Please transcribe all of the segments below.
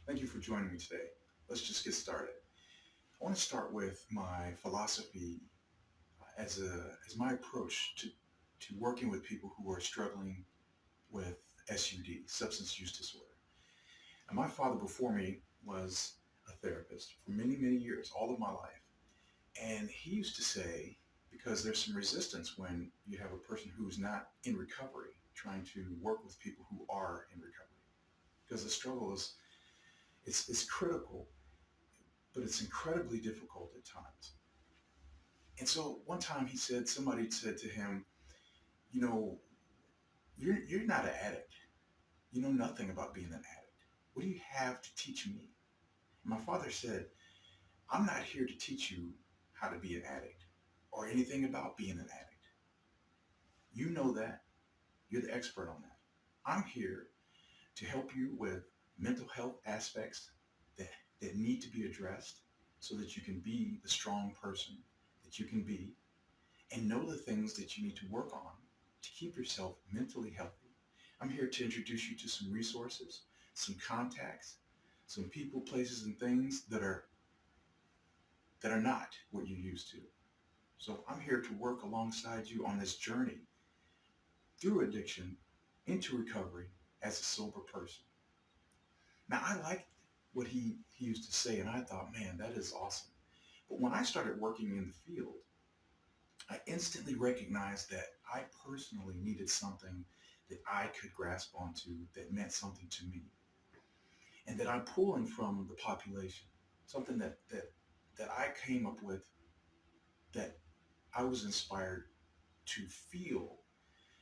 Thank you for joining me today. Let's just get started. I want to start with my philosophy as my approach to working with people who are struggling with SUD, substance use disorder. And my father before me was a therapist for many, many years, all of my life. And he used to say, because there's some resistance when you have a person who's not in recovery trying to work with people who are in recovery, because the struggle is it's critical, but it's incredibly difficult at times. And so one time somebody said to him, you know, you're not an addict. You know nothing about being an addict. What do you have to teach me? And my father said, I'm not here to teach you how to be an addict or anything about being an addict. You know that. You're the expert on that. I'm here to help you with mental health aspects that, that need to be addressed so that you can be the strong person that you can be and know the things that you need to work on to keep yourself mentally healthy. I'm here to introduce you to some resources, some contacts, some people, places, and things that are not what you're used to. So I'm here to work alongside you on this journey through addiction into recovery as a sober person. Now, I liked what he used to say, and I thought, man, that is awesome. But when I started working in the field, I instantly recognized that I personally needed something that I could grasp onto that meant something to me, and that I'm pulling from the population, something that I came up with that I was inspired to feel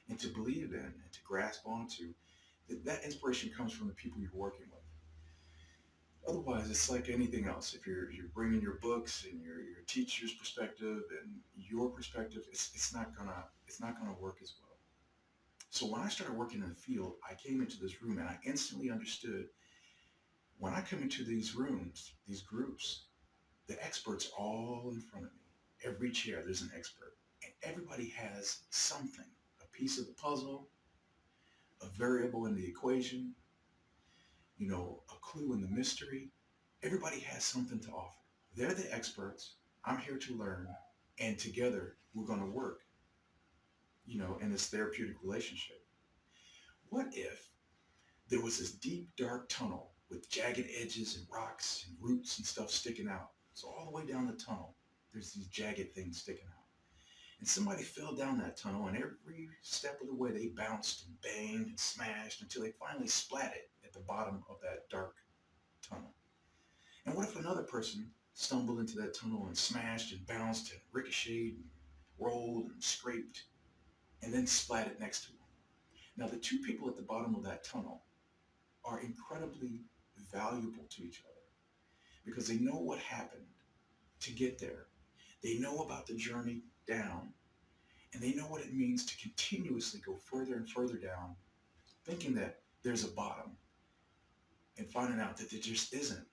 and to believe in and to grasp onto. That inspiration comes from the people you're working with. Otherwise, it's like anything else. If you're bringing your books and your teacher's perspective and your perspective, it's not gonna work as well. So when I started working in the field, I came into this room and I instantly understood when I come into these rooms, these groups, the experts all in front of me. Every chair, there's an expert, and everybody has something, a piece of the puzzle, a variable in the equation, a clue in the mystery. Everybody has something to offer. They're the experts. I'm here to learn. And together, we're going to work, in this therapeutic relationship. What if there was this deep, dark tunnel with jagged edges and rocks and roots and stuff sticking out? So all the way down the tunnel, there's these jagged things sticking out. And somebody fell down that tunnel, and every step of the way, they bounced and banged and smashed until they finally splatted at the bottom of that dark tunnel. And what if another person stumbled into that tunnel and smashed and bounced and ricocheted and rolled and scraped and then splatted next to him? Now, the two people at the bottom of that tunnel are incredibly valuable to each other because they know what happened to get there. They know about the journey down, and they know what it means to continuously go further and further down, thinking that there's a bottom and finding out that there just isn't.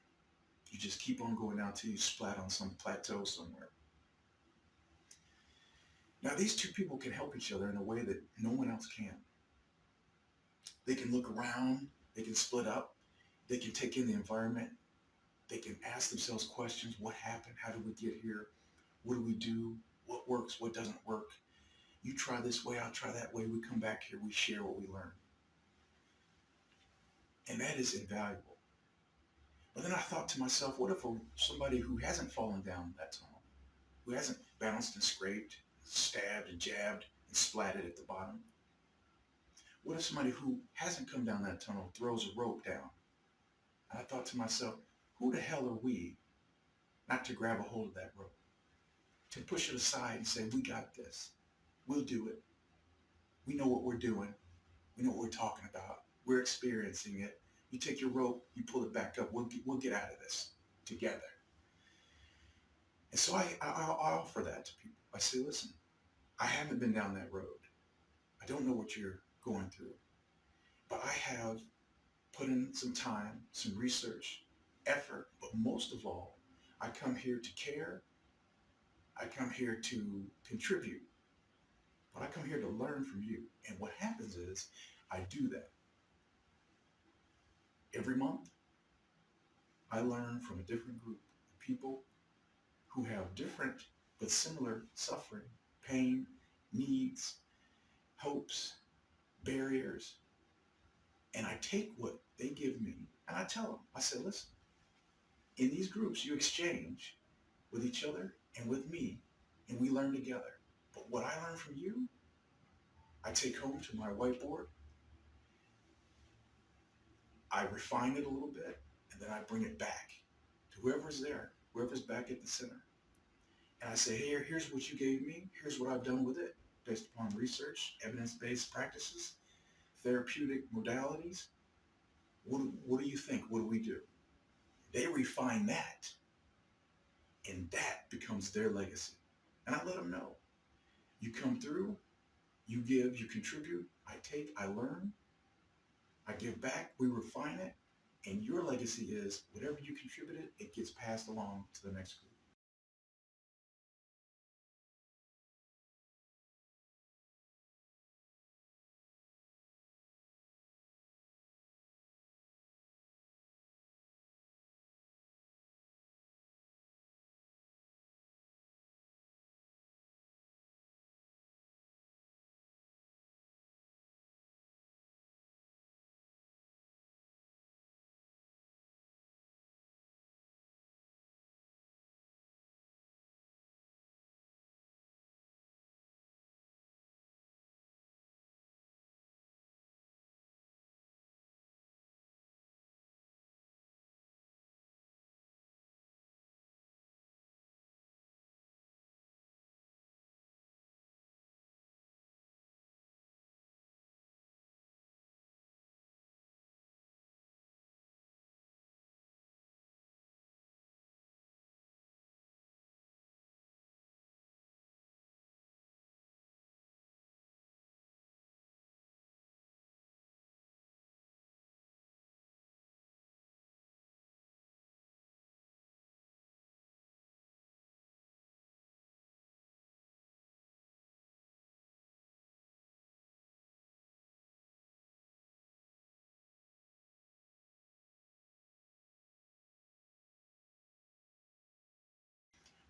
You just keep on going down till you splat on some plateau somewhere. Now, these two people can help each other in a way that no one else can. They can look around, they can split up, they can take in the environment, they can ask themselves questions. What happened? How did we get here? What do we do? What works? What doesn't work? You try this way, I'll try that way. We come back here, we share what we learn. And that is invaluable. But then I thought to myself, what if somebody who hasn't fallen down that tunnel, who hasn't bounced and scraped, stabbed and jabbed and splatted at the bottom? What if somebody who hasn't come down that tunnel throws a rope down? And I thought to myself, who the hell are we not to grab a hold of that rope, to push it aside and say, we got this. We'll do it. We know what we're doing. We know what we're talking about. We're experiencing it. You take your rope, you pull it back up. We'll get out of this together. And so I offer that to people. I say, listen, I haven't been down that road. I don't know what you're going through, but I have put in some time, some research, effort, but most of all, I come here to care. I come here to contribute, but I come here to learn from you. And what happens is I do that every month, I learn from a different group of people who have different but similar suffering, pain, needs, hopes, barriers, and I take what they give me and I tell them, I say, listen, in these groups you exchange with each other and with me, and we learn together. But what I learn from you, I take home to my whiteboard, I refine it a little bit, and then I bring it back to whoever's there, whoever's back at the center. And I say, hey, here's what you gave me. Here's what I've done with it based upon research, evidence-based practices, therapeutic modalities. What do you think? What do we do? They refine that, and that becomes their legacy. And I let them know. You come through, you give, you contribute, I take, I learn, I give back, we refine it, and your legacy is whatever you contributed, it gets passed along to the next group.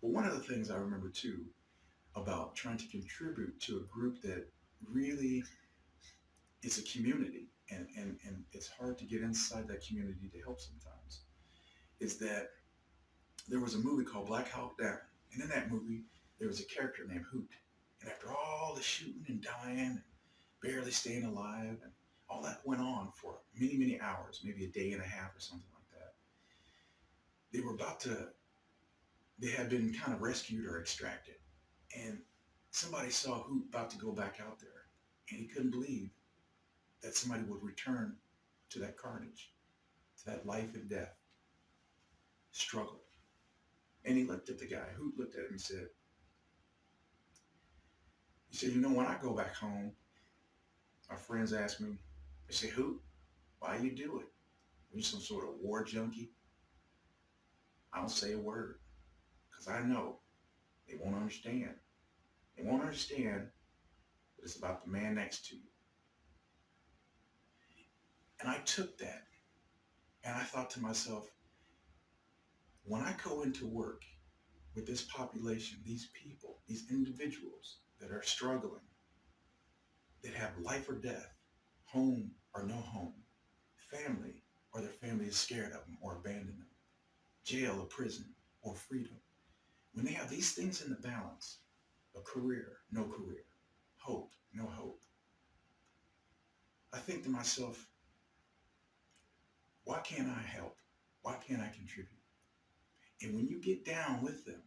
But one of the things I remember too about trying to contribute to a group that really is a community, and it's hard to get inside that community to help sometimes, is that there was a movie called Black Hawk Down. And in that movie, there was a character named Hoot. And after all the shooting and dying and barely staying alive and all that went on for many, many hours, maybe a day and a half or something like that, they were about to, they had been kind of rescued or extracted. And somebody saw Hoot about to go back out there. And he couldn't believe that somebody would return to that carnage, to that life and death struggle. And he looked at the guy. Hoot looked at him and said, you know, when I go back home, my friends ask me, they say, Hoot, why you do it? Are you some sort of war junkie? I don't say a word because I know they won't understand. They won't understand that it's about the man next to you. And I took that and I thought to myself, when I go into work with this population, these people, these individuals that are struggling, that have life or death, home or no home, family or their family is scared of them or abandoned them, jail or prison or freedom. When they have these things in the balance, a career, no career, hope, no hope, I think to myself, why can't I help? Why can't I contribute? And when you get down with them,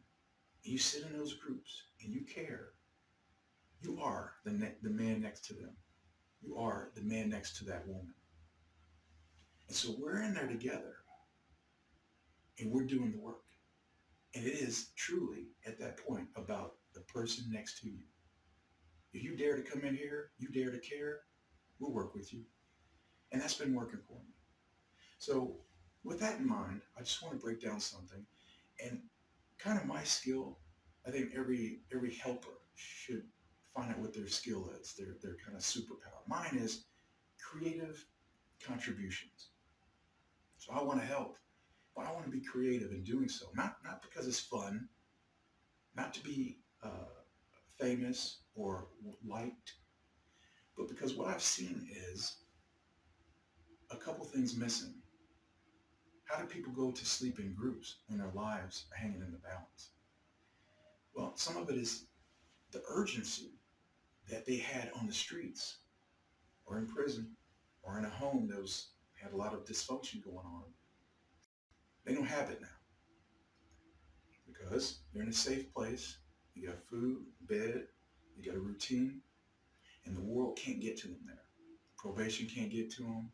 and you sit in those groups and you care, you are the man next to them. You are the man next to that woman. And so we're in there together and we're doing the work. And it is truly at that point about the person next to you. If you dare to come in here, you dare to care, we'll work with you. And that's been working for me. So with that in mind, I just want to break down something. And kind of my skill, I think every helper should find out what their skill is, their kind of superpower. Mine is creative contributions. So I want to help but I want to be creative in doing so. Not because it's fun, not to be famous or liked, but because what I've seen is a couple things missing. How do people go to sleep in groups when their lives are hanging in the balance? Well, some of it is the urgency that they had on the streets or in prison or in a home that had a lot of dysfunction going on. They don't have it now because they're in a safe place. You got food, bed, you got a routine, and the world can't get to them there. Probation can't get to them.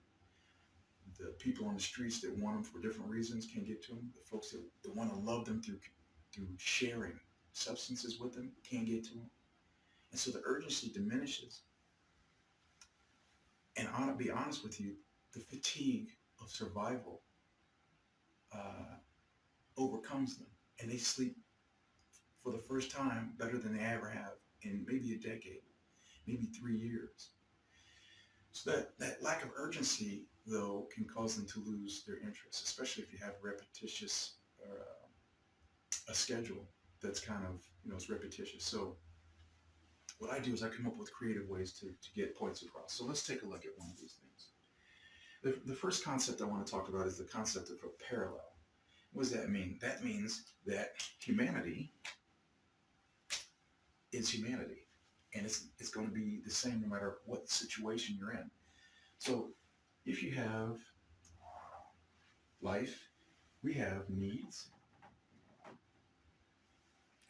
The people on the streets that want them for different reasons can't get to them. The folks that want to love them through sharing substances with them can't get to them. And so the urgency diminishes. And to be honest with you, the fatigue of survival overcomes them. And they sleep for the first time better than they ever have in maybe a decade, maybe 3 years. So that lack of urgency, though, can cause them to lose their interest, especially if you have repetitious or a schedule that's kind of, it's repetitious. So what I do is I come up with creative ways to get points across. So let's take a look at one of these things. The first concept I want to talk about is the concept of a parallel. What does that mean? That means that humanity is humanity. And it's going to be the same no matter what situation you're in. So if you have life, we have needs.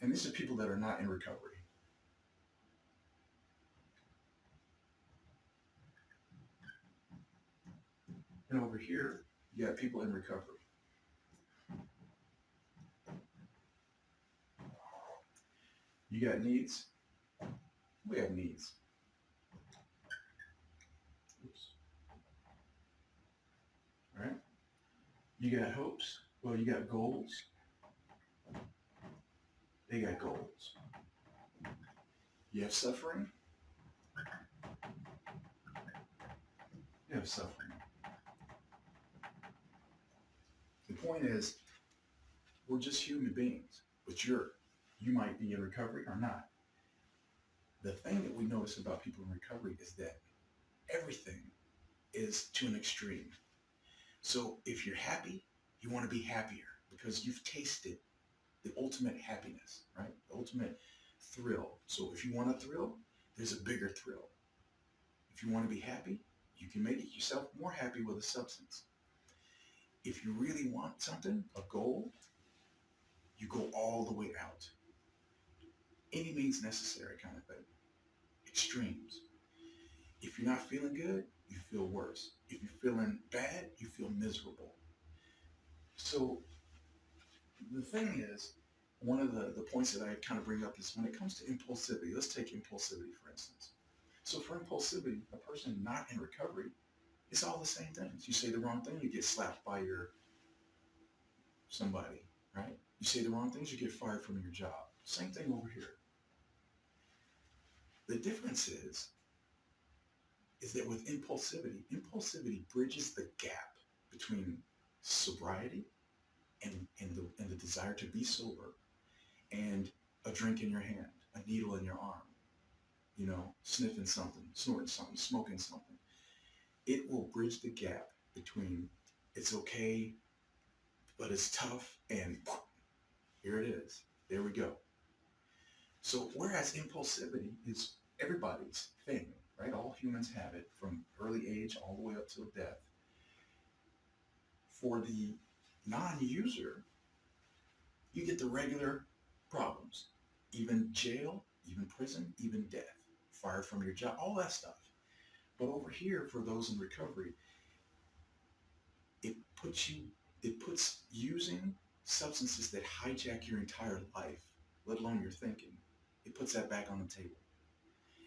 And these are people that are not in recovery. And over here, you got people in recovery. You got needs. We have needs. Oops. All right. You got hopes. Well, you got goals. They got goals. You have suffering. You have suffering. The point is, we're just human beings, but you might be in recovery or not. The thing that we notice about people in recovery is that everything is to an extreme. So if you're happy, you want to be happier because you've tasted the ultimate happiness, right? The ultimate thrill. So if you want a thrill, there's a bigger thrill. If you want to be happy, you can make it yourself more happy with a substance. If you really want something, a goal, you go all the way out. Any means necessary kind of thing. Extremes. If you're not feeling good, you feel worse. If you're feeling bad, you feel miserable. So the thing is, one of the points that I kind of bring up is when it comes to impulsivity, let's take impulsivity for instance. So for impulsivity, a person not in recovery, it's all the same things. You say the wrong thing, you get slapped by somebody, right? You say the wrong things, you get fired from your job. Same thing over here. The difference is that with impulsivity bridges the gap between sobriety and the desire to be sober and a drink in your hand, a needle in your arm, sniffing something, snorting something, smoking something. It will bridge the gap between it's okay, but it's tough, and here it is. There we go. So whereas impulsivity is everybody's thing, right? All humans have it from early age all the way up till death. For the non-user, you get the regular problems, even jail, even prison, even death, fired from your job, all that stuff. But over here, for those in recovery, it puts using substances that hijack your entire life, let alone your thinking, it puts that back on the table.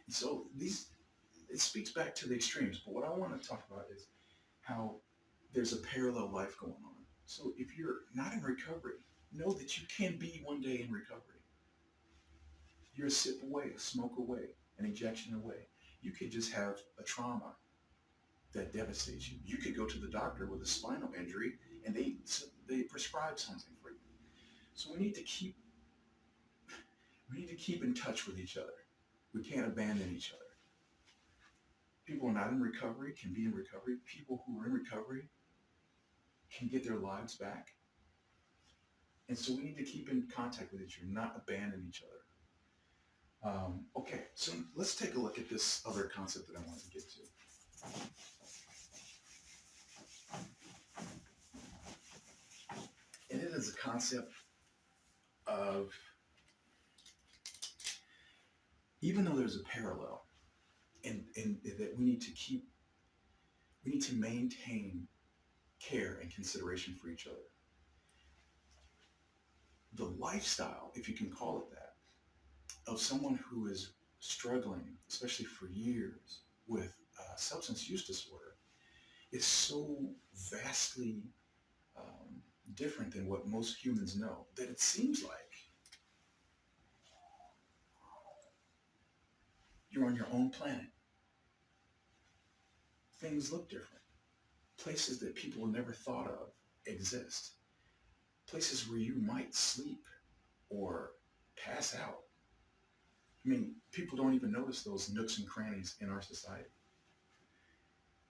And so it speaks back to the extremes. But what I want to talk about is how there's a parallel life going on. So if you're not in recovery, know that you can be one day in recovery. You're a sip away, a smoke away, an injection away. You could just have a trauma that devastates you. You could go to the doctor with a spinal injury and they describe something for you. So we need to keep in touch with each other. We can't abandon each other. People who are not in recovery can be in recovery. People who are in recovery can get their lives back. And so we need to keep in contact with each other, not abandon each other. Okay, so let's take a look at this other concept that I wanted to get to. And it is a concept of, even though there's a parallel, and that we need to maintain care and consideration for each other. The lifestyle, if you can call it that, of someone who is struggling, especially for years, with substance use disorder, is so vastly different than what most humans know that it seems like you're on your own planet. Things look different. Places that people never thought of exist. Places where you might sleep or pass out. I mean, people don't even notice those nooks and crannies in our society.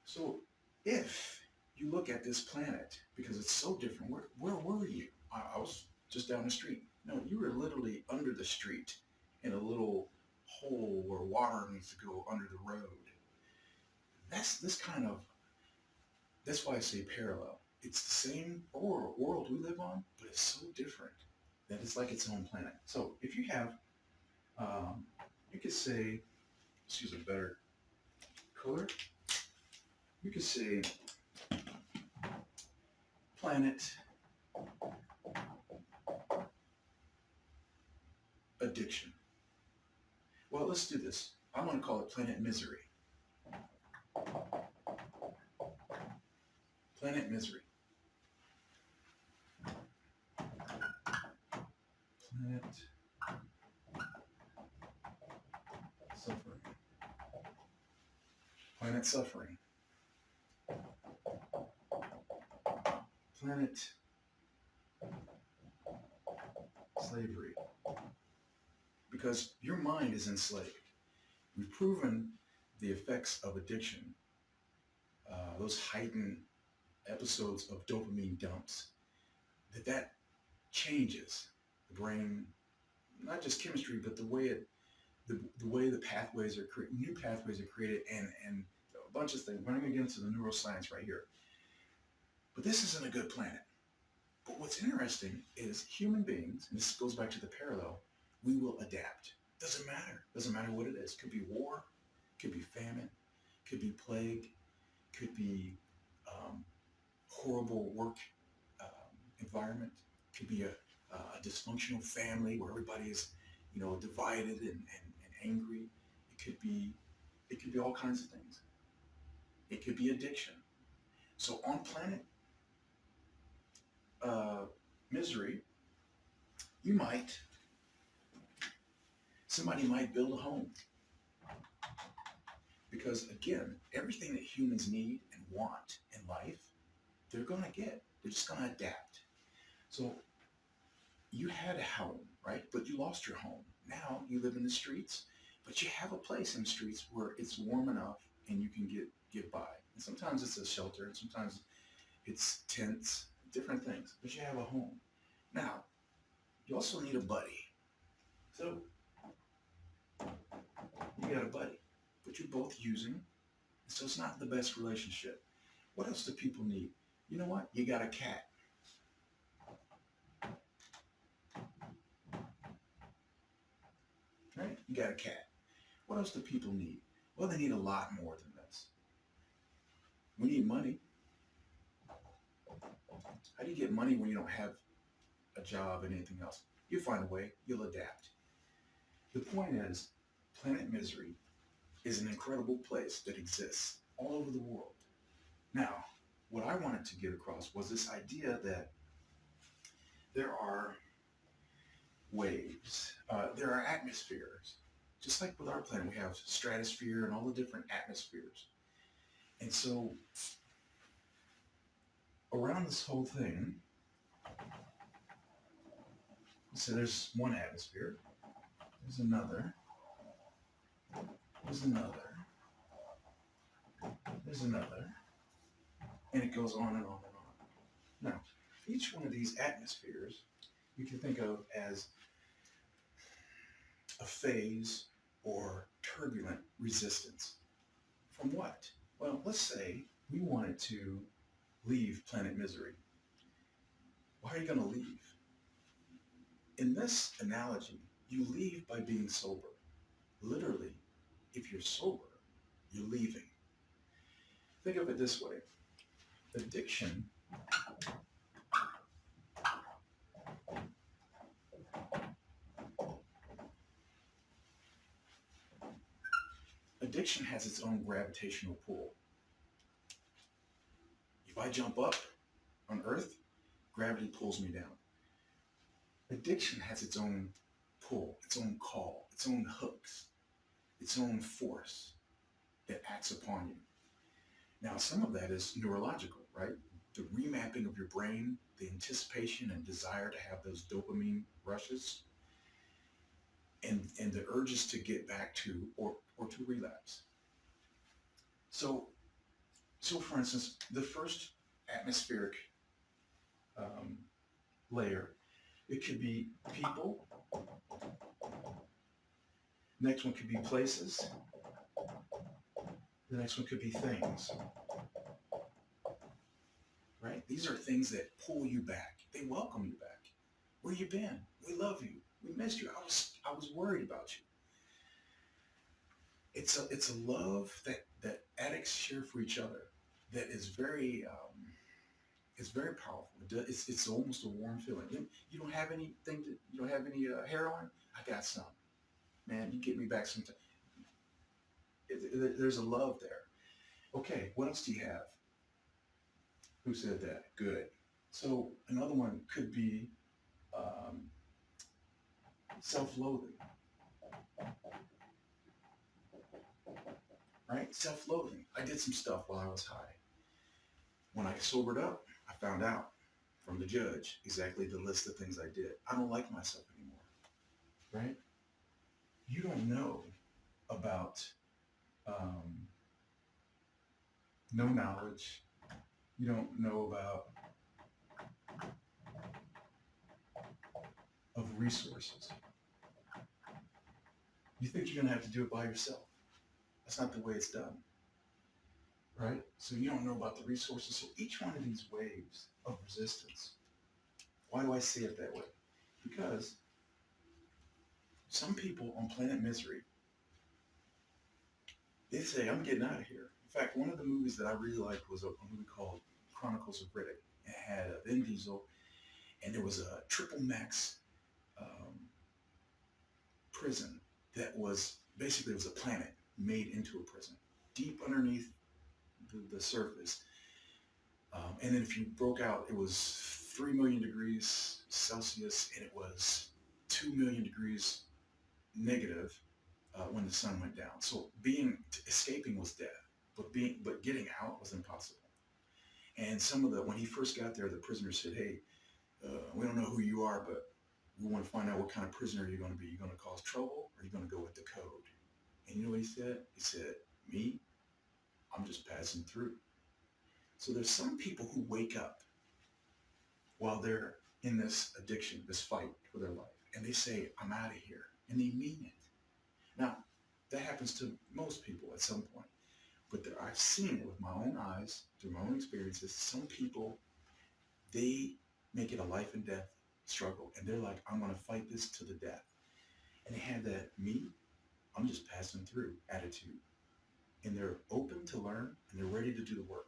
So if you look at this planet, because it's so different, where were you? I was just down the street. No, you were literally under the street in a little hole where water needs to go under the road. That's why I say parallel. It's the same world we live on, but it's so different that it's like its own planet. So if you have, you could say, let's use a better color. You could say planet addiction. Well, let's do this. I'm going to call it planet misery. Planet misery. Planet suffering. Planet suffering. Planet slavery. Because your mind is enslaved. We've proven the effects of addiction, those heightened episodes of dopamine dumps, that changes the brain, not just chemistry, but the way the pathways are created, new pathways are created, and a bunch of things. We're not going to get into the neuroscience right here. But this isn't a good planet. But what's interesting is human beings, and this goes back to the parallel, we will adapt. Doesn't matter. Doesn't matter what it is. Could be war, could be famine, could be plague, could be horrible work environment, could be a dysfunctional family where everybody is, divided and angry. It could be all kinds of things. It could be addiction. So on planet misery, somebody might build a home. Because again, everything that humans need and want in life, they're going to get. They're just going to adapt. So you had a home, right? But you lost your home. Now you live in the streets, but you have a place in the streets where it's warm enough and you can get by. And sometimes it's a shelter, and sometimes it's tents, different things, but you have a home. Now, you also need a buddy. So you got a buddy, but you're both using, so it's not the best relationship. What else do people need? You know what? You got a cat. Right? You got a cat. What else do people need? Well, they need a lot more than this. We need money. How do you get money when you don't have a job and anything else? You find a way. You'll adapt. The point is, planet misery is an incredible place that exists all over the world. Now, what I wanted to get across was this idea that there are waves, there are atmospheres. Just like with our planet, we have stratosphere and all the different atmospheres. And so, around this whole thing, So there's one atmosphere. There's another. There's another. There's another. And it goes on and on and on. Now, each one of these atmospheres you can think of as a phase or turbulent resistance. From what? Well, let's say we wanted to leave planet misery. Why are you going to leave? In this analogy, you leave by being sober. Literally, if you're sober, you're leaving. Think of it this way. Addiction addiction has its own gravitational pull. If I jump up on Earth, gravity pulls me down. Addiction has its own pull, its own call, its own hooks, its own force that acts upon you. Now, some of that is neurological, right? The remapping of your brain, the anticipation and desire to have those dopamine rushes, and the urges to get back to or to relapse. So, so for instance, the first atmospheric um, layer, it could be people. Next one could be places. The next one could be things. Right? These are things that pull you back. They welcome you back. Where you been? We love you. We missed you. I was worried about you. It's a love that addicts share for each other that is very it's very powerful. It's almost a warm feeling. You don't have anything. You don't have any heroin. I got some. Man, you get me back sometime. There's a love there. Okay, what else do you have? Who said that? Good. So another one could be um, self-loathing, right? Self-loathing. I did some stuff while I was high. When I sobered up, I found out from the judge exactly the list of things I did. I don't like myself anymore, right? You don't know about um, no knowledge. You don't know about of resources. You think you're going to have to do it by yourself. That's not the way it's done, right? So you don't know about the resources. So each one of these waves of resistance, why do I say it that way? Because some people on planet misery, they say, I'm getting out of here. In fact, one of the movies that I really liked was a movie called Chronicles of Riddick. It had Vin Diesel, and there was a triple max um, prison that was basically it was a planet made into a prison, deep underneath the surface. And then if you broke out, it was 3 million degrees Celsius, and it was 2 million degrees negative when the sun went down. So escaping was death, but getting out was impossible. And when he first got there, the prisoners said, "Hey, we don't know who you are, but we want to find out what kind of prisoner you're going to be. You're going to cause trouble, or you're going to go with the code." And you know what he said? He said, "Me, I'm just passing through." So there's some people who wake up while they're in this addiction, this fight for their life, and they say, "I'm out of here," and they mean it. Now, that happens to most people at some point, but I've seen it with my own eyes, through my own experiences. Some people, they make it a life and death struggle, and they're like, "I'm going to fight this to the death." And they have that me, I'm just passing through attitude. And they're open to learn, and they're ready to do the work.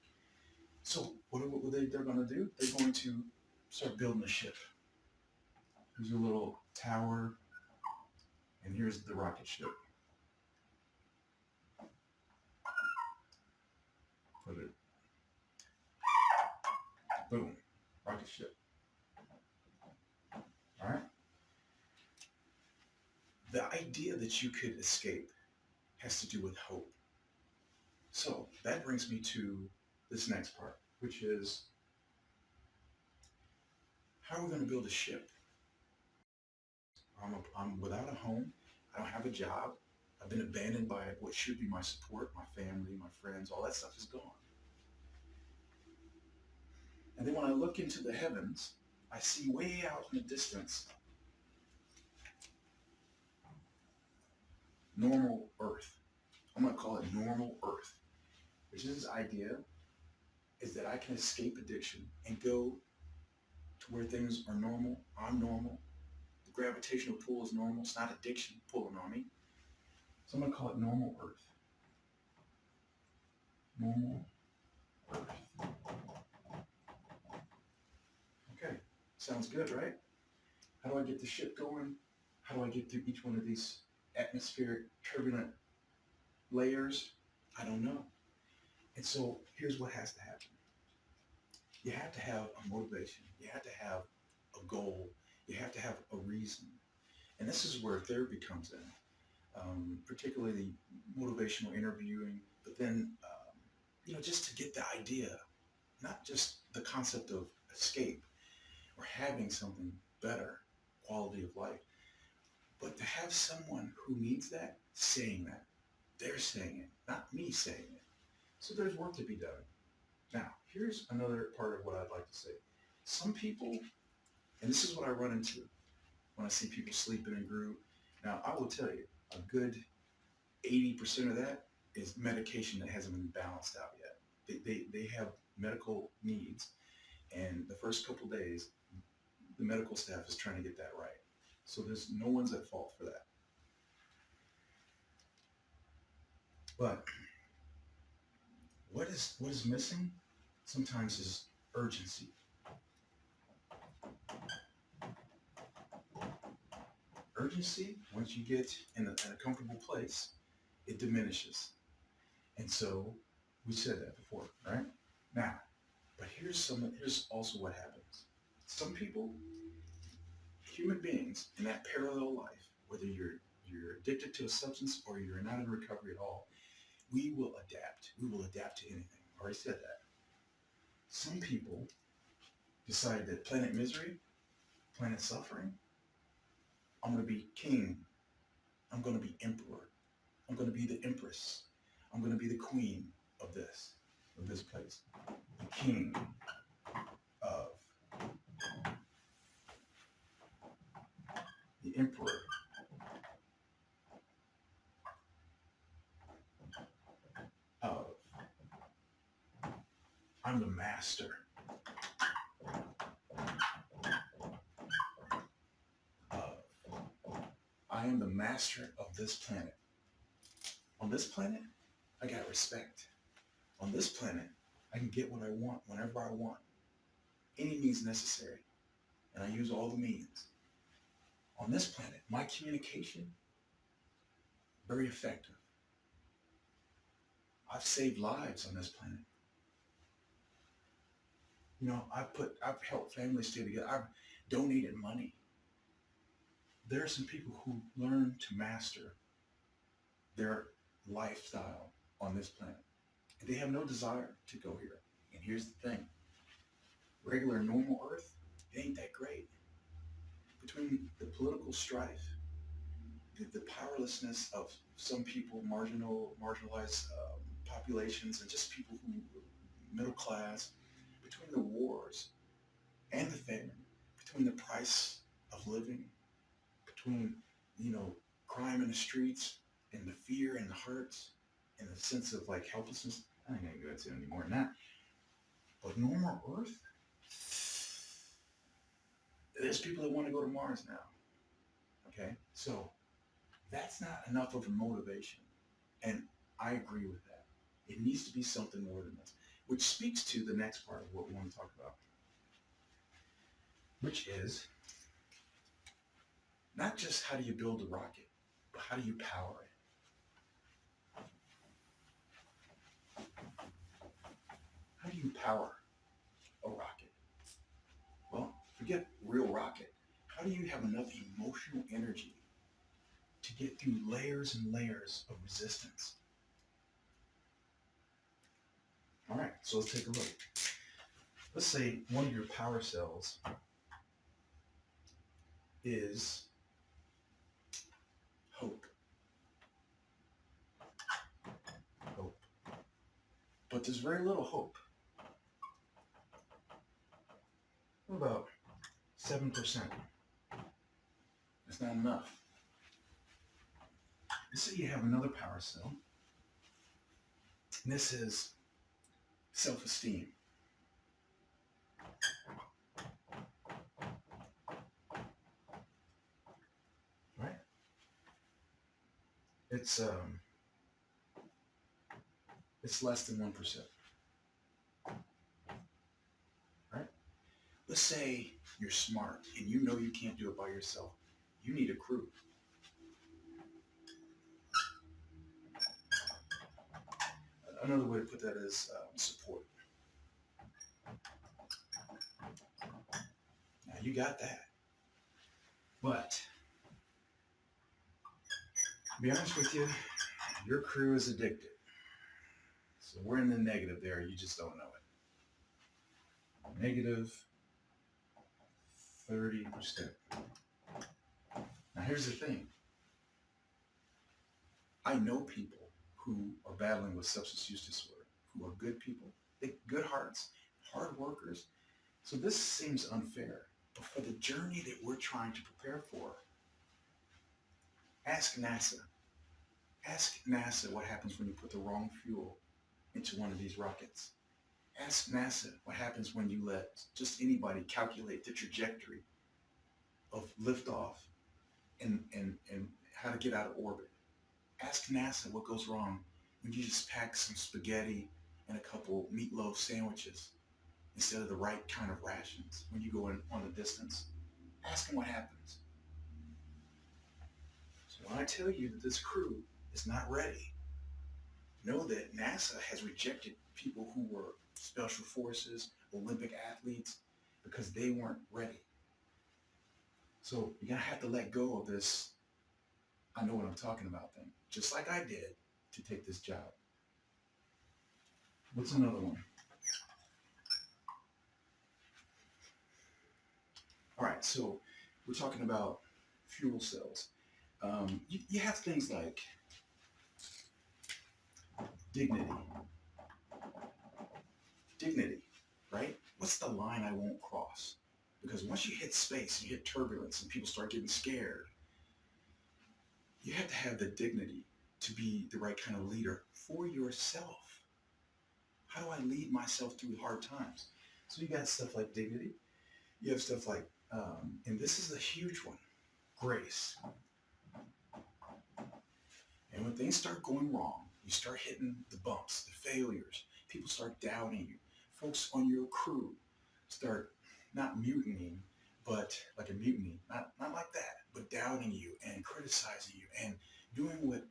So they're going to do? They're going to start building a ship. Here's a little tower, and here's the rocket ship. Put it, boom, rocket ship. All right? The idea that you could escape has to do with hope. So that brings me to this next part, which is how are we going to build a ship I'm without a home. I don't have a job. I've been abandoned by what should be my support, my family, my friends. All that stuff is gone. And then when I look into the heavens, I see way out in the distance normal Earth. I'm going to call it normal Earth, which is this idea is that I can escape addiction and go to where things are normal. I'm normal. The gravitational pull is normal. It's not addiction pulling on me. So I'm going to call it normal Earth. Normal Earth. Okay, sounds good, right? How do I get the ship going? How do I get through each one of these atmospheric turbulent layers? I don't know. And so here's what has to happen. You have to have a motivation. You have to have a goal. You have to have a reason. And this is where therapy comes in, particularly motivational interviewing, but then, just to get the idea, not just the concept of escape or having something better, quality of life, but to have someone who needs that saying that. They're saying it, not me saying it. So there's work to be done. Now, here's another part of what I'd like to say. Some people, and this is what I run into when I see people sleeping in group. Now, I will tell you, a good 80% of that is medication that hasn't been balanced out yet. They have medical needs, and the first couple days, the medical staff is trying to get that right. So there's no one's at fault for that. But what is missing sometimes is urgency. Urgency, once you get in a comfortable place, it diminishes. And so we said that before, right? Now, but here's also what happens. Some people, human beings in that parallel life, whether you're addicted to a substance or you're not in recovery at all, we will adapt. We will adapt to anything. I already said that. Some people decide that planet misery, planet suffering, I'm going to be king. I'm going to be emperor. I'm going to be the empress. I'm going to be the queen of this place. The king of, the emperor of, I'm the master of, I am the master of this planet. On this planet, I got respect. On this planet, I can get what I want whenever I want. Any means necessary. And I use all the means. On this planet, my communication, very effective. I've saved lives on this planet. I've helped families stay together. I've donated money. There are some people who learn to master their lifestyle on this planet. And they have no desire to go here. And here's the thing. Regular, normal Earth, it ain't that great. Between the political strife, the powerlessness of some people, marginalized populations, and just people who middle class, between the wars and the famine, between the price of living, between, crime in the streets and the fear in the hearts and the sense of like helplessness. I ain't gonna go into it anymore than that. But normal Earth, there's people that want to go to Mars now. Okay? So that's not enough of a motivation. And I agree with that. It needs to be something more than this, which speaks to the next part of what we want to talk about, which is not just how do you build a rocket, but how do you power it? How do you power a rocket? Well, forget real rocket. How do you have enough emotional energy to get through layers and layers of resistance? All right, so let's take a look. Let's say one of your power cells is there's very little hope. About 7%. That's not enough. Let's say you have another power cell. And this is self-esteem. Right? It's less than 1%. Right? Let's say you're smart and you know you can't do it by yourself. You need a crew. Another way to put that is support. Now you got that. But to be honest with you, your crew is addicted. So we're in the negative there. You just don't know it. Negative 30%. Now here's the thing. I know people who are battling with substance use disorder, who are good people, good hearts, hard workers. So this seems unfair. But for the journey that we're trying to prepare for, ask NASA. Ask NASA what happens when you put the wrong fuel into one of these rockets. Ask NASA what happens when you let just anybody calculate the trajectory of liftoff and how to get out of orbit. Ask NASA what goes wrong when you just pack some spaghetti and a couple meatloaf sandwiches instead of the right kind of rations when you go in on the distance. Ask them what happens. So when I tell you that this crew is not ready, know that NASA has rejected people who were special forces, Olympic athletes, because they weren't ready. So you're going to have to let go of this, I know what I'm talking about thing, just like I did to take this job. What's another one? All right, so we're talking about fuel cells. You have things like dignity. Dignity, right? What's the line I won't cross? Because once you hit space, you hit turbulence and people start getting scared, you have to have the dignity to be the right kind of leader for yourself. How do I lead myself through hard times? So you got stuff like dignity. You have stuff like, and this is a huge one, grace. And when things start going wrong, you start hitting the bumps, the failures, people start doubting you. Folks on your crew start not mutinying, but like a mutiny, not like that, but doubting you and criticizing you and doing what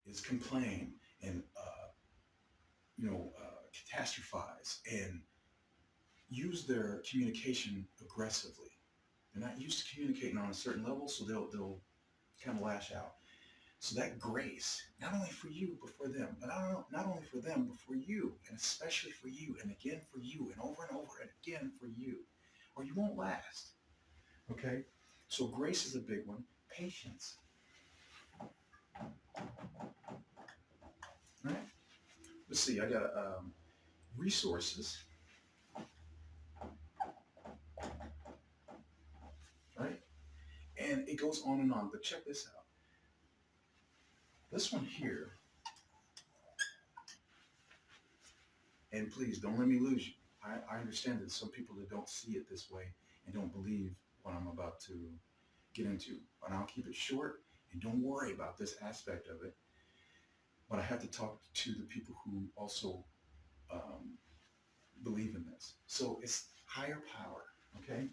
is complain and, catastrophize and use their communication aggressively. They're not used to communicating on a certain level, so they'll kind of lash out. So that grace, not only for you, but for them, but not only for them, but for you, and especially for you, and again for you, and over and again for you, or you won't last. Okay? So grace is a big one. Patience. All right? Let's see, I got resources. Right? And it goes on and on, but check this out. This one here, and please don't let me lose you. I understand that some people that don't see it this way and don't believe what I'm about to get into. And I'll keep it short, and don't worry about this aspect of it. But I have to talk to the people who also believe in this. So it's higher power, okay?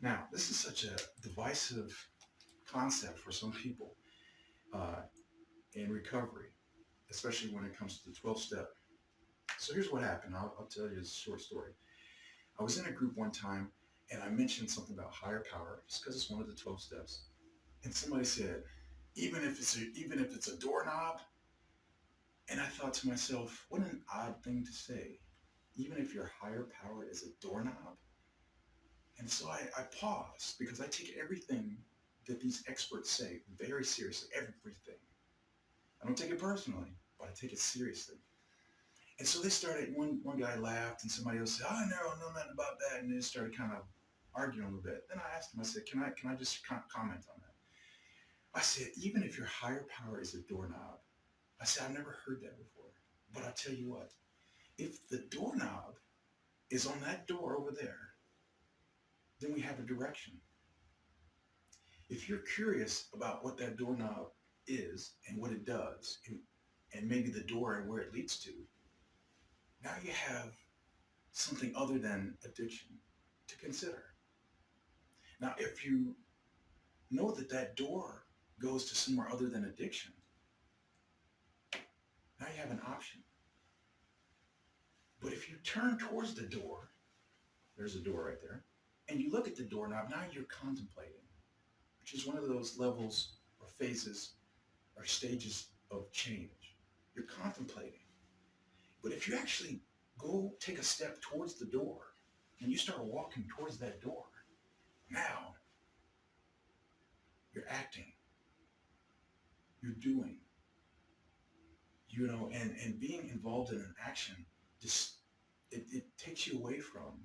Now, this is such a divisive concept for some people in recovery, especially when it comes to the 12-step. So here's what happened. I'll tell you a short story. I was in a group one time, and I mentioned something about higher power, just because it's one of the 12 steps. And somebody said, even if it's a doorknob, and I thought to myself, what an odd thing to say. Even if your higher power is a doorknob. And so I paused, because I take everything that these experts say very seriously, everything. I don't take it personally, but I take it seriously. And so they started, one guy laughed and somebody else said, oh, no, I know nothing about that. And they started kind of arguing a little bit. Then I asked him, I said, can I just comment on that? I said, even if your higher power is a doorknob, I said, I've never heard that before. But I tell you what, if the doorknob is on that door over there, then we have a direction. If you're curious about what that doorknob is and what it does, and maybe the door and where it leads to, now you have something other than addiction to consider. Now, if you know that that door goes to somewhere other than addiction, now you have an option. But if you turn towards the door, there's a door right there, and you look at the doorknob, now you're contemplating, which is one of those levels or phases or stages of change. You're contemplating. But if you actually go take a step towards the door and you start walking towards that door, now you're acting, you're doing, and being involved in an action, just it takes you away from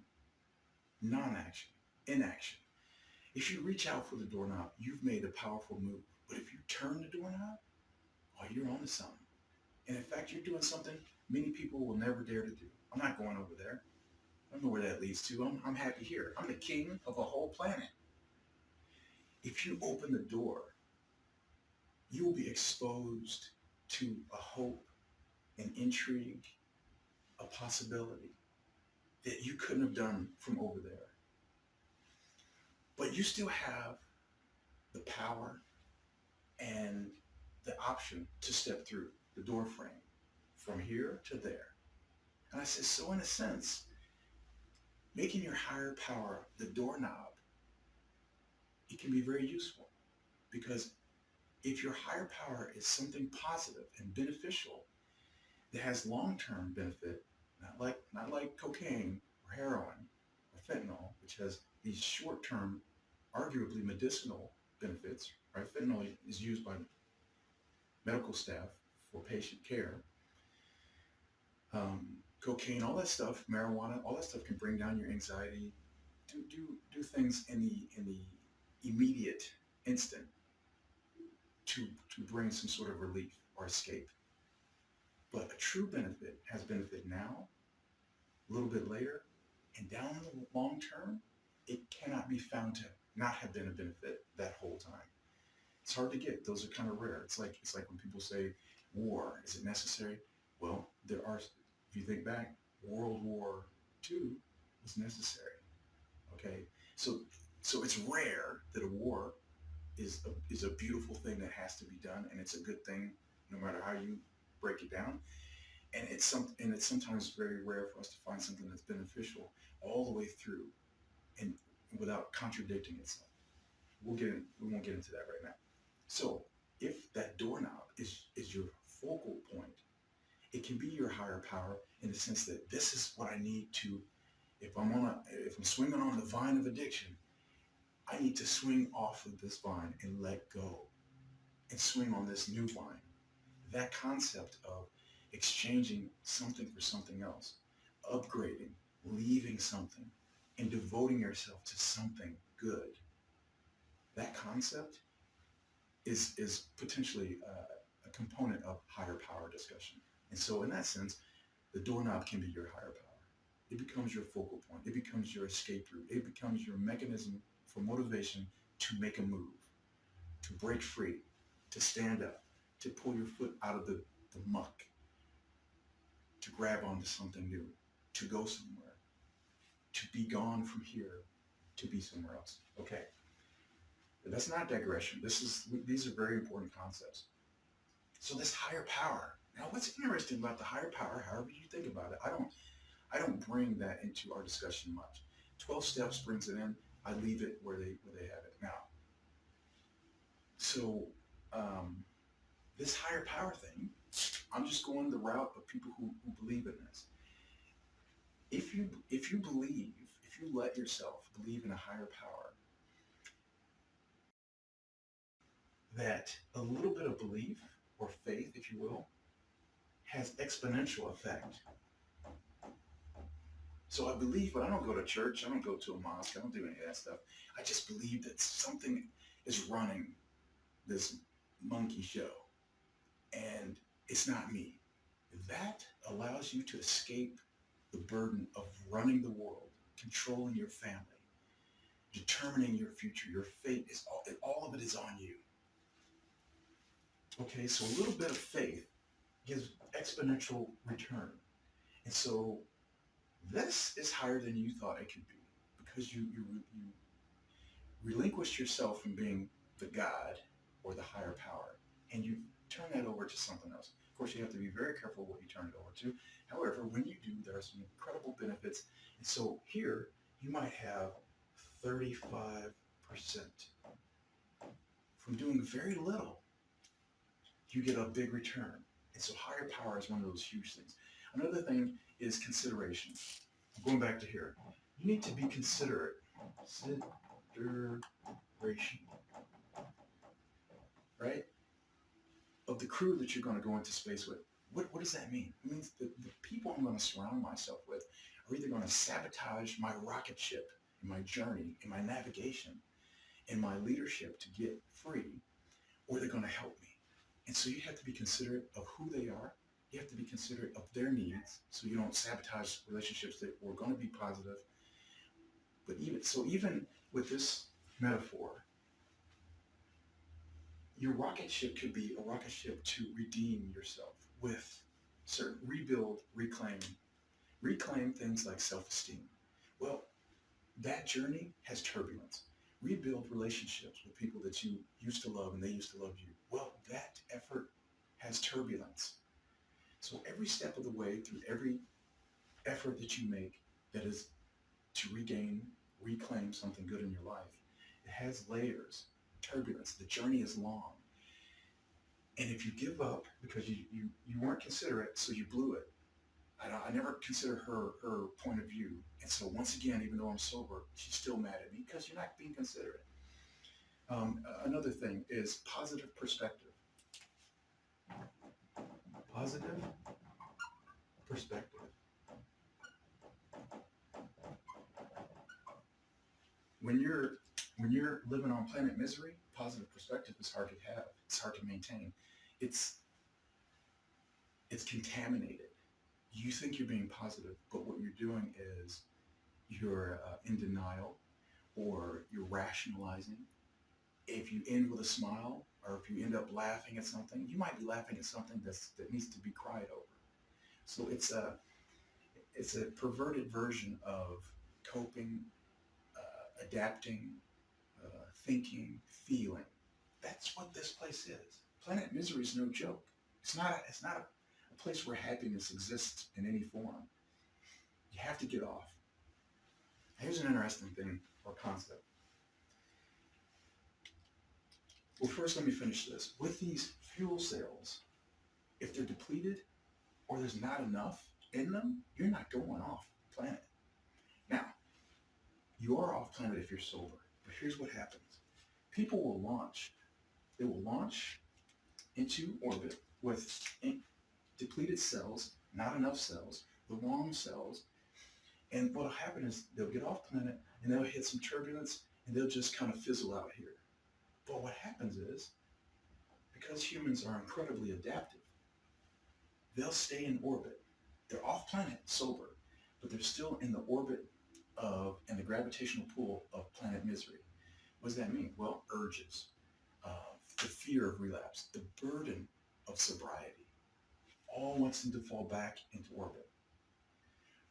non-action, inaction. If you reach out for the doorknob, you've made a powerful move. But if you turn the doorknob, oh, you're onto something. And in fact, you're doing something many people will never dare to do. I'm not going over there. I don't know where that leads to. I'm happy here. I'm the king of a whole planet. If you open the door, you will be exposed to a hope, an intrigue, a possibility that you couldn't have done from over there. But you still have the power and the option to step through the door frame from here to there. And I said, so in a sense, making your higher power the doorknob, it can be very useful, because if your higher power is something positive and beneficial that has long-term benefit, not like cocaine or heroin or fentanyl, which has these short-term, arguably medicinal benefits, right? Fentanyl is used by medical staff for patient care. Cocaine, all that stuff, marijuana, all that stuff can bring down your anxiety, do things in the immediate instant to bring some sort of relief or escape. But a true benefit has benefit now, a little bit later, and down in the long term, it cannot be found to not have been a benefit that whole time. It's hard to get. Those are kind of rare. It's like when people say, war, is it necessary? Well, there are, if you think back, World War II was necessary. Okay? So it's rare that a war is a beautiful thing that has to be done, and it's a good thing no matter how you break it down. And it's sometimes very rare for us to find something that's beneficial all the way through and without contradicting itself. We won't get into that right now. So if that doorknob is your focal point, it can be your higher power in the sense that this is what I need to, if I'm swinging on the vine of addiction, I need to swing off of this vine and let go and swing on this new vine. That concept of exchanging something for something else, upgrading, leaving something, and devoting yourself to something good. That concept is potentially a component of higher power discussion. And so in that sense, the doorknob can be your higher power. It becomes your focal point. It becomes your escape route. It becomes your mechanism for motivation to make a move, to break free, to stand up, to pull your foot out of the muck, to grab onto something new, to go somewhere, to be gone from here, to be somewhere else. Okay. But that's not digression. These are very important concepts. So this higher power. Now, what's interesting about the higher power, however you think about it, I don't bring that into our discussion much. 12 Steps brings it in. I leave it where they have it. Now, so this higher power thing, I'm just going the route of people who believe in this. If you let yourself believe in a higher power, that a little bit of belief or faith, if you will, has exponential effect. So I believe, but I don't go to church, I don't go to a mosque, I don't do any of that stuff. I just believe that something is running this monkey show, and it's not me. That allows you to escape the burden of running the world, controlling your family, determining your future. Your fate is all of it is on you. Okay, so a little bit of faith gives exponential return. And so this is higher than you thought it could be, because you relinquish yourself from being the God or the higher power, and you turn that over to something else. Of course, you have to be very careful what you turn it over to. However, when you do, there are some incredible benefits. And so here, you might have 35% from doing very little. You get a big return. And so higher power is one of those huge things. Another thing is consideration. I'm going back to here. You need to be considerate. Consideration. Right? Of the crew that you're going to go into space with. What does that mean? It means the people I'm going to surround myself with are either going to sabotage my rocket ship in my journey, in my navigation, in my leadership to get free, or they're going to help me. And so you have to be considerate of who they are. You have to be considerate of their needs, so you don't sabotage relationships that were going to be positive. But even with this metaphor, your rocket ship could be a rocket ship to redeem yourself with certain rebuild, reclaim things like self-esteem. Well, that journey has turbulence. Rebuild relationships with people that you used to love and they used to love you. Well, that effort has turbulence. So every step of the way, through every effort that you make that is to reclaim something good in your life, it has layers, turbulence. The journey is long. And if you give up because you weren't considerate, so you blew it. I never considered her point of view. And so once again, even though I'm sober, she's still mad at me because you're not being considerate. Another thing is positive perspective. Positive perspective. When you're living on planet misery, positive perspective is hard to have. It's hard to maintain. It's contaminated. You think you're being positive, but what you're doing is you're in denial, or you're rationalizing. If you end with a smile, or if you end up laughing at something, you might be laughing at something that needs to be cried over. So it's a perverted version of coping, adapting, thinking, feeling. That's what this place is. Planet Misery is no joke. It's not a place where happiness exists in any form. You have to get off. Here's an interesting thing or concept. Well, first let me finish this. With these fuel cells, if they're depleted or there's not enough in them, you're not going off planet. Now, you are off planet if you're sober. But here's what happens. People will launch. They will launch into orbit with depleted cells, not enough cells, the wrong cells. And what'll happen is they'll get off planet and they'll hit some turbulence and they'll just kind of fizzle out here. But what happens is, because humans are incredibly adaptive, they'll stay in orbit. They're off planet, sober, but they're still in the orbit of, and the gravitational pull of planet misery. What does that mean? Well, urges, the fear of relapse, the burden of sobriety, all wants them to fall back into orbit.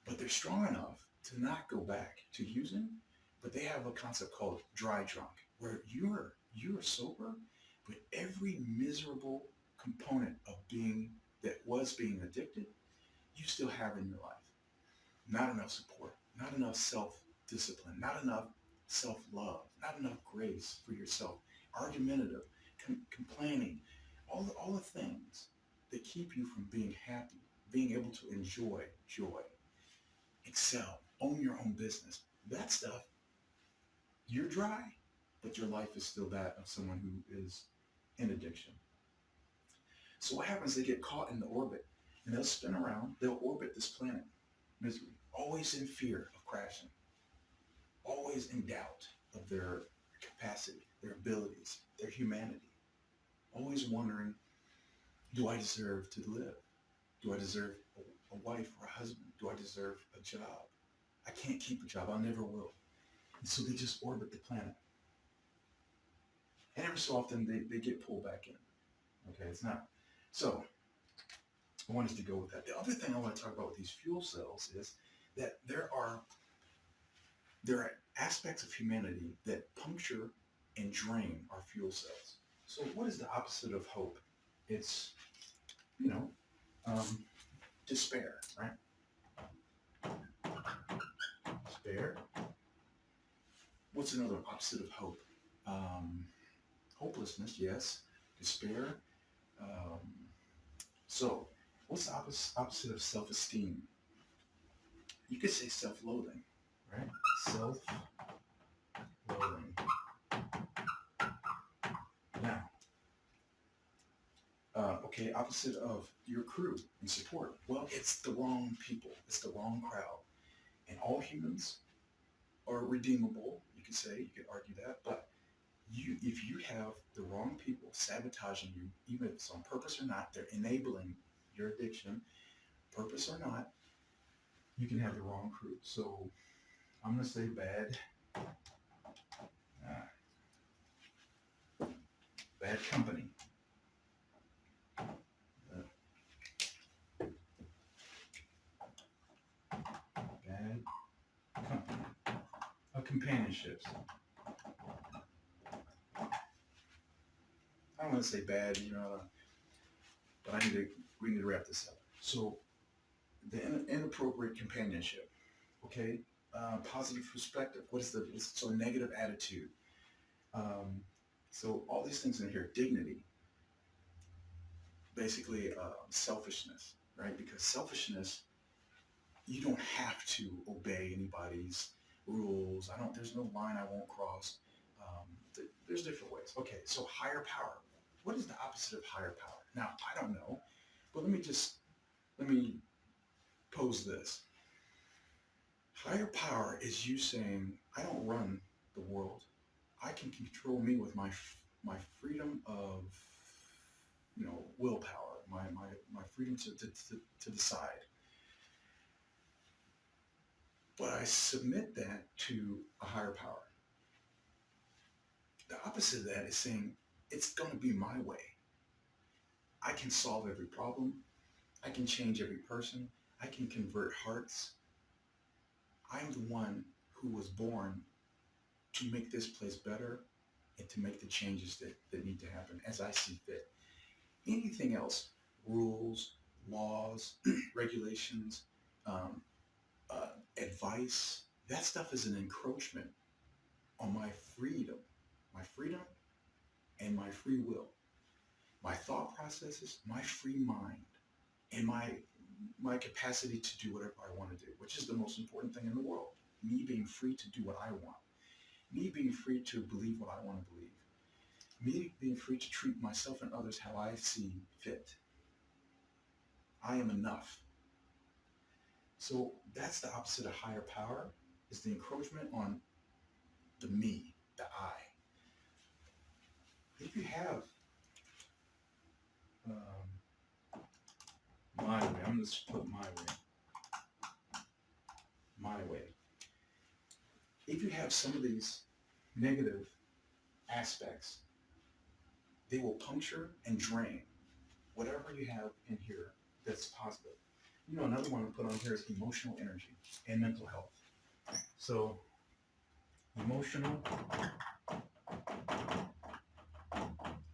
But they're strong enough to not go back to using, but they have a concept called dry drunk, where you're sober, but every miserable component of being addicted, you still have in your life. Not enough support, not enough self-discipline, not enough self-love, not enough grace for yourself, argumentative, complaining, all the things that keep you from being happy, being able to enjoy joy, excel, own your own business. That stuff, you're dry, but your life is still that of someone who is in addiction. So what happens? They get caught in the orbit, and they'll spin around. They'll orbit this planet, misery, always in fear of crashing, always in doubt of their capacity, their abilities, their humanity, always wondering, do I deserve to live? Do I deserve a wife or a husband? Do I deserve a job? I can't keep a job. I never will. And so they just orbit the planet. And every so often they get pulled back in. Okay, it's not. So I wanted to go with that. The other thing I want to talk about with these fuel cells is that there are aspects of humanity that puncture and drain our fuel cells. So what is the opposite of hope? It's, you know, despair, right? Despair. What's another opposite of hope? Hopelessness, yes. Despair. Um, so what's the opposite of self-esteem? You could say self-loathing, right? Self-loathing. Now, okay, opposite of your crew and support. Well, it's the wrong people. It's the wrong crowd. And all humans are redeemable, you could say, you could argue that, but if you have the wrong people sabotaging you, even if it's on purpose or not, they're enabling your addiction, purpose or not, you can have the wrong crew. So I'm going to say bad company. Bad company. Companionships. I don't want to say bad, but we need to wrap this up. So the inappropriate companionship, okay? Positive perspective. So negative attitude. So all these things in here, dignity, basically selfishness, right? Because selfishness, you don't have to obey anybody's rules. There's no line I won't cross. There's different ways. Okay, so higher power. What is the opposite of higher power? Now, I don't know, but let me pose this. Higher power is you saying, I don't run the world. I can control me with my freedom of, willpower, my freedom to decide. But I submit that to a higher power. The opposite of that is saying, it's going to be my way. I can solve every problem. I can change every person. I can convert hearts. I'm the one who was born to make this place better and to make the changes that need to happen as I see fit. Anything else, rules, laws, regulations, advice, that stuff is an encroachment on my freedom and my free will, my thought processes, my free mind, and my capacity to do whatever I want to do, which is the most important thing in the world. Me being free to do what I want. Me being free to believe what I want to believe. Me being free to treat myself and others how I see fit. I am enough. So that's the opposite of higher power, is the encroachment on the me, the I. If you have my way, I'm going to put my way. If you have some of these negative aspects, they will puncture and drain whatever you have in here that's positive. Another one I put on here is emotional energy and mental health. So, emotional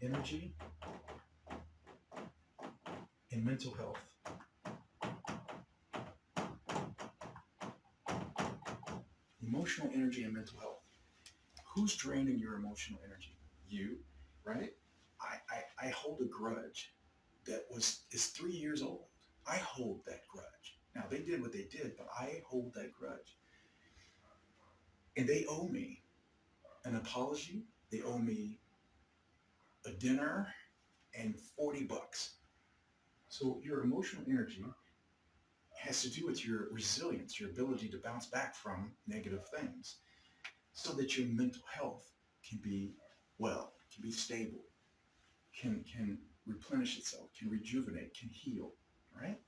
energy and mental health. Emotional energy and mental health. Who's draining your emotional energy? You, right? I hold a grudge that is 3 years old. I hold that grudge. Now, they did what they did, but I hold that grudge. And they owe me an apology. They owe me a dinner, and $40. So your emotional energy has to do with your resilience, your ability to bounce back from negative things, so that your mental health can be well, can be stable, can replenish itself, can rejuvenate, can heal, right?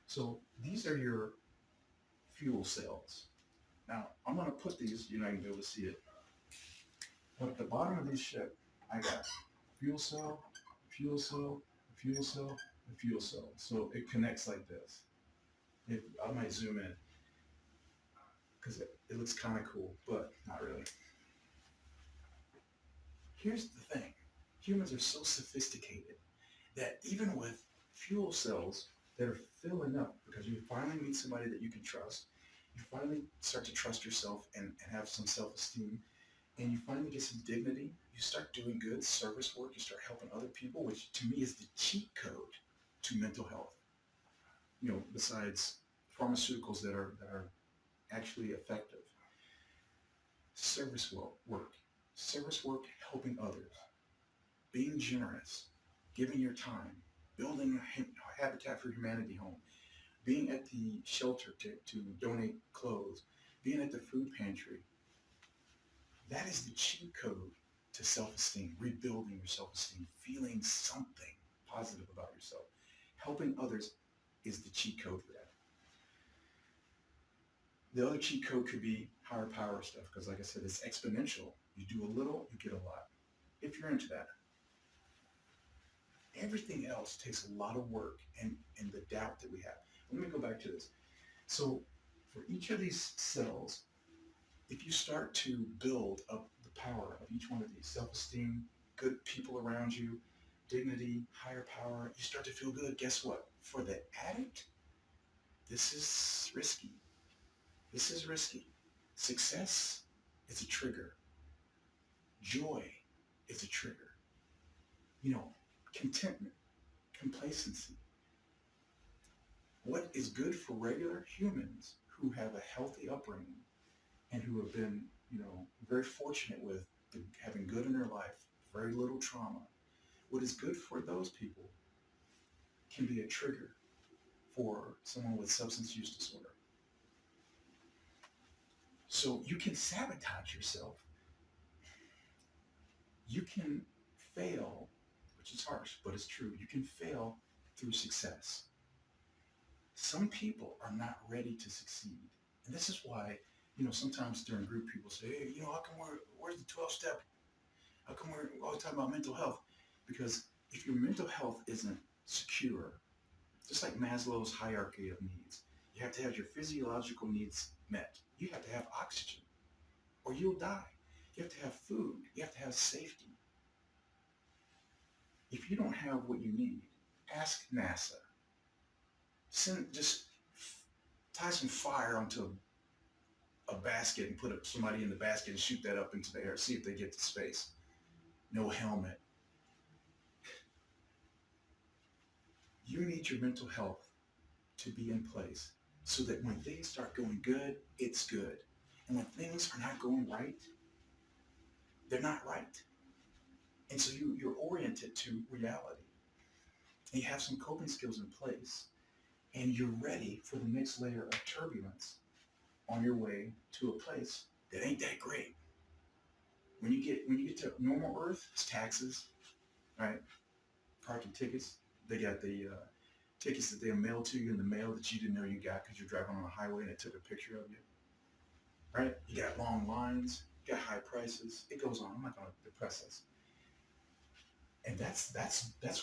So these are your fuel cells. Now I'm going to put these, you're not going to be able to see it, but at the bottom of this ship, I got fuel cell, fuel cell, fuel cell, and fuel cell. So it connects like this. I might zoom in because it looks kind of cool, but not really. Here's the thing. Humans are so sophisticated that even with fuel cells that are filling up, because you finally meet somebody that you can trust, you finally start to trust yourself and have some self-esteem, and you finally get some dignity, you start doing good service work, you start helping other people, which to me is the cheat code to mental health. Besides pharmaceuticals that are actually effective. Work. Service work helping others, being generous, giving your time, building a Habitat for Humanity home, being at the shelter to donate clothes, being at the food pantry. That is the cheat code to self-esteem, rebuilding your self-esteem, feeling something positive about yourself. Helping others is the cheat code for that. The other cheat code could be higher power stuff, because like I said, it's exponential. You do a little, you get a lot. If you're into that. Everything else takes a lot of work and the doubt that we have. Let me go back to this. So for each of these cells, if you start to build up the power of each one of these, self-esteem, good people around you, dignity, higher power, you start to feel good. Guess what? For the addict, this is risky. This is risky. Success is a trigger. Joy is a trigger. Contentment, complacency. What is good for regular humans who have a healthy upbringing and who have been, very fortunate with having good in their life, very little trauma. What is good for those people can be a trigger for someone with substance use disorder. So you can sabotage yourself. You can fail, which is harsh, but it's true. You can fail through success. Some people are not ready to succeed. And this is why, sometimes during group people say, hey, how come where's the 12 step? How come we're always talking about mental health? Because if your mental health isn't secure, just like Maslow's hierarchy of needs, you have to have your physiological needs met. You have to have oxygen or you'll die. You have to have food. You have to have safety. If you don't have what you need, ask NASA. Just tie some fire onto a basket and put somebody in the basket and shoot that up into the air. See if they get to space. No helmet. You need your mental health to be in place so that when things start going good, it's good. And when things are not going right, they're not right. And so you're oriented to reality. And you have some coping skills in place. And you're ready for the next layer of turbulence on your way to a place that ain't that great. When you get to normal Earth, it's taxes, right? Parking tickets. They got the tickets that they'll mail to you in the mail that you didn't know you got because you're driving on a highway and it took a picture of you, right? You got long lines, you got high prices. It goes on. I'm not going to depress us. And that's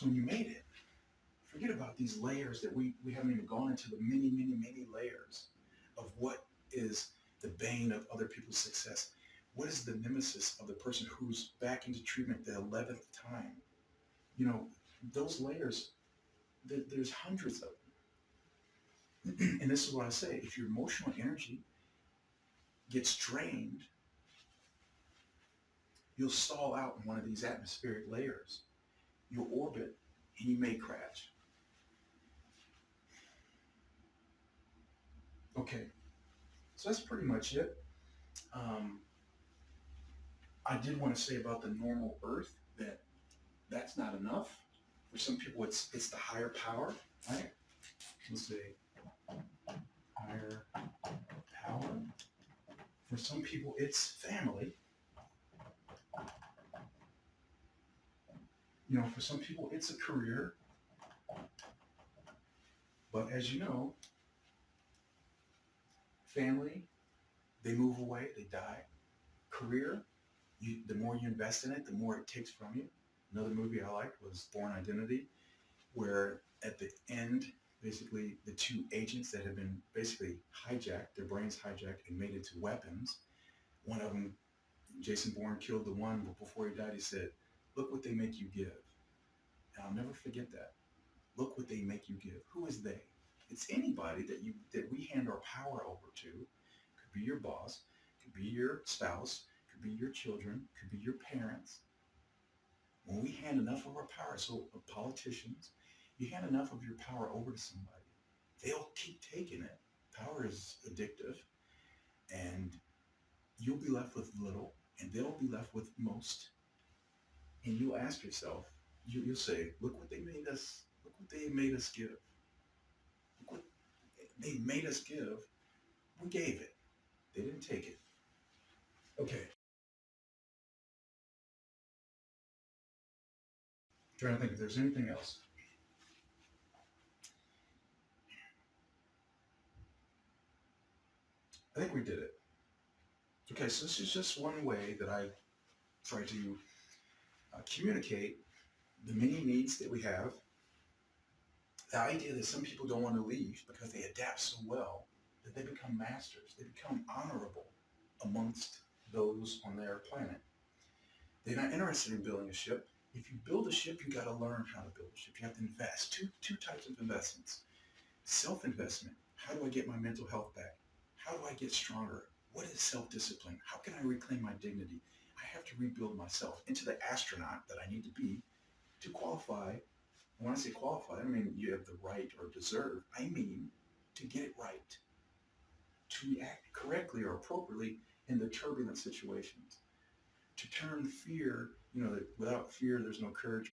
when you made it. Forget about these layers that we haven't even gone into, the many, many, many layers of what is the bane of other people's success. What is the nemesis of the person who's back into treatment the 11th time? Those layers, there's hundreds of them. And this is what I say. If your emotional energy gets drained, you'll stall out in one of these atmospheric layers. You'll orbit and you may crash. Okay, so that's pretty much it. I did want to say about the normal Earth that that's not enough. For some people, it's the higher power, right? Let's say higher power. For some people, it's family. For some people, it's a career. But as you know, family, they move away, they die. Career, the more you invest in it, the more it takes from you. Another movie I liked was Born Identity, where at the end, basically the two agents that had been basically hijacked, their brains hijacked and made into weapons. One of them, Jason Bourne, killed the one, but before he died, he said, "Look what they make you give." And I'll never forget that. Look what they make you give. Who is they? It's anybody that we hand our power over to. Could be your boss, could be your spouse, could be your children, could be your parents. When we hand enough of our power, so politicians, you hand enough of your power over to somebody, they'll keep taking it. Power is addictive, and you'll be left with little, and they'll be left with most. And you'll ask yourself, you'll say, look what they made us, look what they made us give. Look what they made us give. We gave it. They didn't take it. Okay. I'm trying to think if there's anything else. I think we did it. Okay, so this is just one way that I try to communicate the many needs that we have. The idea that some people don't want to leave because they adapt so well that they become masters. They become honorable amongst those on their planet. They're not interested in building a ship. If you build a ship, you got to learn how to build a ship. You have to invest. Two types of investments. Self-investment. How do I get my mental health back? How do I get stronger? What is self-discipline? How can I reclaim my dignity? I have to rebuild myself into the astronaut that I need to be to qualify. And when I say qualify, I don't mean you have the right or deserve. I mean to get it right, to react correctly or appropriately in the turbulent situations, to turn fear, that without fear there's no courage,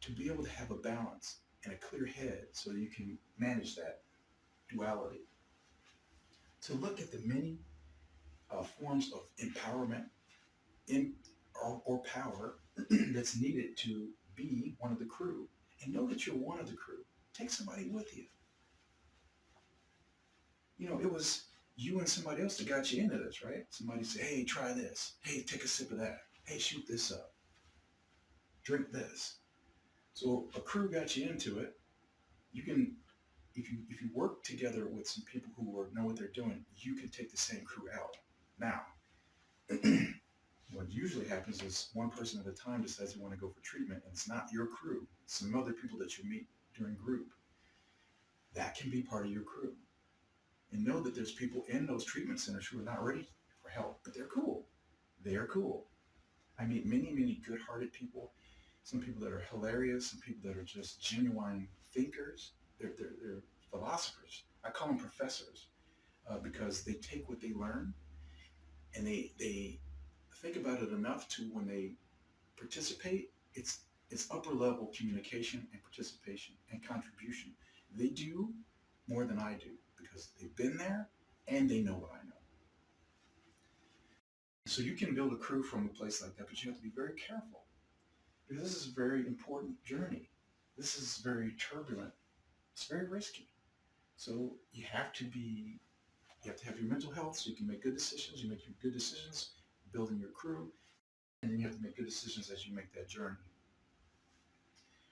to be able to have a balance and a clear head so that you can manage that duality, to look at the many forms of empowerment or power that's needed to be one of the crew, and know that you're one of the crew. Take somebody with you. It was you and somebody else that got you into this, right? Somebody say, hey, try this. Hey, take a sip of that. Hey, shoot this up. Drink this. So a crew got you into it. You can, if you work together with some people who know what they're doing, you can take the same crew out. Now, what usually happens is one person at a time decides they want to go for treatment, and it's not your crew. It's some other people that you meet during group. That can be part of your crew. And know that there's people in those treatment centers who are not ready for help, but they're cool. They're cool. I meet many, many good-hearted people, some people that are hilarious, some people that are just genuine thinkers. They're philosophers. I call them professors because they take what they learn and they think about it enough to when they participate, it's upper level communication and participation and contribution. They do more than I do because they've been there and they know what I know. So you can build a crew from a place like that, but you have to be very careful because this is a very important journey. This is very turbulent. It's very risky. So you have to have your mental health so you can make good decisions. You make your good decisions building your crew, and then you have to make good decisions as you make that journey.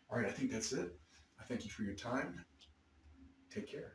All right, I think that's it. I thank you for your time. Take care.